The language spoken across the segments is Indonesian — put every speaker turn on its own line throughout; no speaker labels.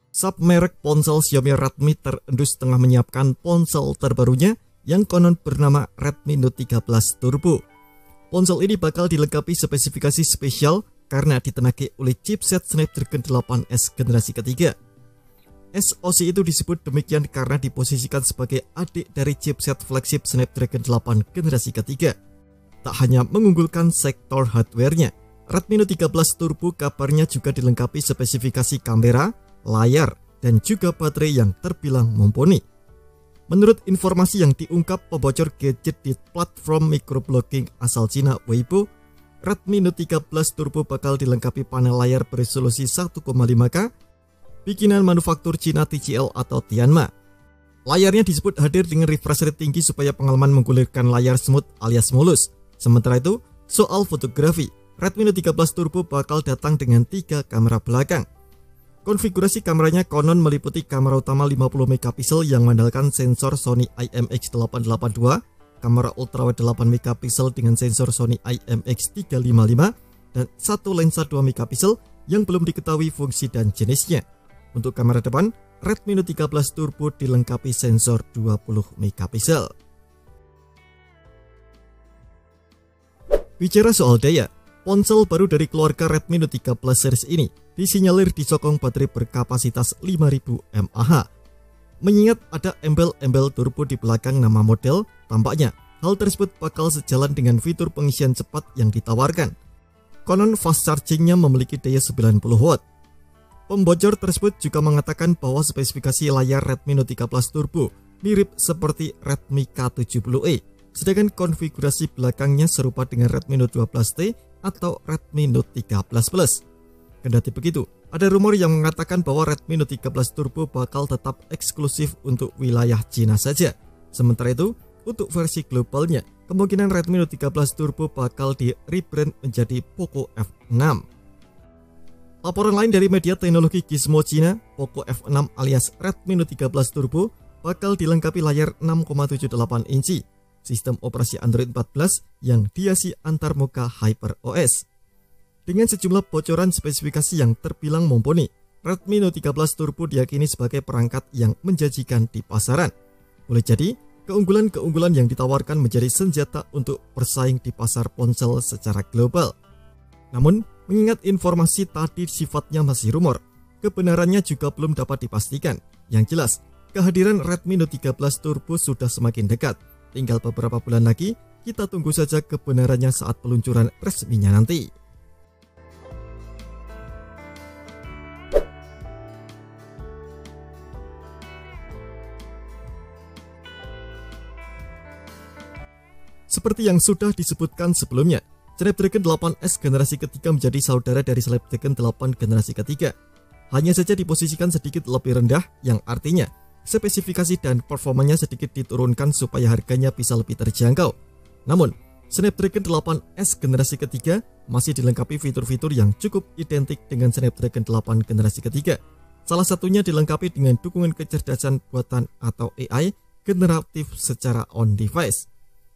Submerek ponsel Xiaomi Redmi terendus tengah menyiapkan ponsel terbarunya yang konon bernama Redmi Note 13 Turbo. Ponsel ini bakal dilengkapi spesifikasi spesial karena ditenagai oleh chipset Snapdragon 8S generasi ketiga. SoC itu disebut demikian karena diposisikan sebagai adik dari chipset flagship Snapdragon 8 generasi ketiga. Tak hanya mengunggulkan sektor hardware-nya, Redmi Note 13 Turbo kabarnya juga dilengkapi spesifikasi kamera, layar, dan juga baterai yang terbilang mumpuni. Menurut informasi yang diungkap pembocor gadget di platform microblogging asal Cina Weibo, Redmi Note 13 Turbo bakal dilengkapi panel layar beresolusi 1,5K bikinan manufaktur Cina TCL atau Tianma. Layarnya disebut hadir dengan refresh rate tinggi supaya pengalaman menggulirkan layar smooth alias mulus. Sementara itu, soal fotografi, Redmi Note 13 Turbo bakal datang dengan 3 kamera belakang. Konfigurasi kameranya konon meliputi kamera utama 50MP yang mengandalkan sensor Sony IMX882, kamera ultrawide 8MP dengan sensor Sony IMX355, dan satu lensa 2MP yang belum diketahui fungsi dan jenisnya. Untuk kamera depan, Redmi Note 13 Turbo dilengkapi sensor 20MP. Bicara soal daya, ponsel baru dari keluarga Redmi Note 13 series ini disinyalir disokong baterai berkapasitas 5000 mAh. Mengingat ada embel-embel turbo di belakang nama model, tampaknya hal tersebut bakal sejalan dengan fitur pengisian cepat yang ditawarkan. Konon fast chargingnya memiliki daya 90 watt. Pembocor tersebut juga mengatakan bahwa spesifikasi layar Redmi Note 13 Turbo mirip seperti Redmi K70e, sedangkan konfigurasi belakangnya serupa dengan Redmi Note 12T atau Redmi Note 13 Plus. Kendati begitu, ada rumor yang mengatakan bahwa Redmi Note 13 Turbo bakal tetap eksklusif untuk wilayah Cina saja. Sementara itu, untuk versi globalnya, kemungkinan Redmi Note 13 Turbo bakal di-rebrand menjadi Poco F6. Laporan lain dari media teknologi Gizmo Cina, Poco F6 alias Redmi Note 13 Turbo bakal dilengkapi layar 6,78 inci, sistem operasi Android 14 yang dihiasi antarmuka HyperOS. Dengan sejumlah bocoran spesifikasi yang terbilang mumpuni, Redmi Note 13 Turbo diyakini sebagai perangkat yang menjanjikan di pasaran. Boleh jadi, keunggulan-keunggulan yang ditawarkan menjadi senjata untuk bersaing di pasar ponsel secara global. Namun, mengingat informasi tadi sifatnya masih rumor, kebenarannya juga belum dapat dipastikan. Yang jelas, kehadiran Redmi Note 13 Turbo sudah semakin dekat. Tinggal beberapa bulan lagi, kita tunggu saja kebenarannya saat peluncuran resminya nanti. Seperti yang sudah disebutkan sebelumnya, Snapdragon 8S generasi ketiga menjadi saudara dari Snapdragon 8 generasi ketiga. Hanya saja diposisikan sedikit lebih rendah, yang artinya spesifikasi dan performanya sedikit diturunkan supaya harganya bisa lebih terjangkau. Namun, Snapdragon 8S generasi ketiga masih dilengkapi fitur-fitur yang cukup identik dengan Snapdragon 8 generasi ketiga. Salah satunya dilengkapi dengan dukungan kecerdasan buatan atau AI generatif secara on-device.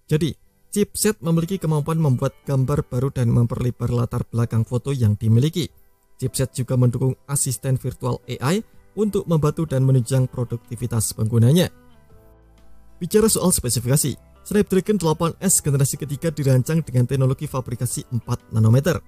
Jadi, chipset memiliki kemampuan membuat gambar baru dan memperlebar latar belakang foto yang dimiliki. Chipset juga mendukung asisten virtual AI untuk membantu dan menunjang produktivitas penggunanya. Bicara soal spesifikasi, Snapdragon 8S generasi ketiga dirancang dengan teknologi fabrikasi 4 nanometer.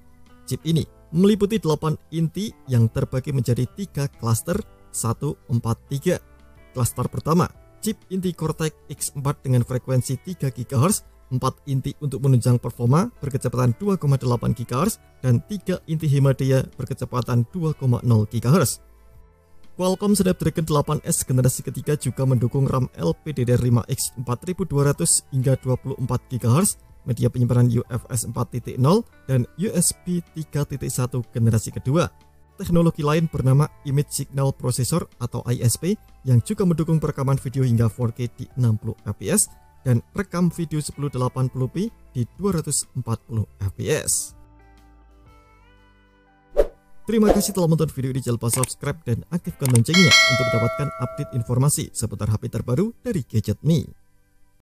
Chip ini meliputi 8 inti yang terbagi menjadi 3 klaster 1, 4, 3. Klaster pertama, chip inti Cortex X4 dengan frekuensi 3 GHz, 4 inti untuk menunjang performa berkecepatan 2,8 GHz, dan 3 inti hemat daya berkecepatan 2,0 GHz. Qualcomm Snapdragon 8S generasi ketiga juga mendukung RAM LPDDR5X 4200 hingga 24 GHz, media penyimpanan UFS 4.0, dan USB 3.1 generasi kedua. Teknologi lain bernama Image Signal Processor atau ISP yang juga mendukung perekaman video hingga 4K di 60 fps dan rekam video 1080p di 240 fps. Terima kasih telah menonton video ini, jangan lupa subscribe dan aktifkan loncengnya untuk mendapatkan update informasi seputar HP terbaru dari Gadget Me.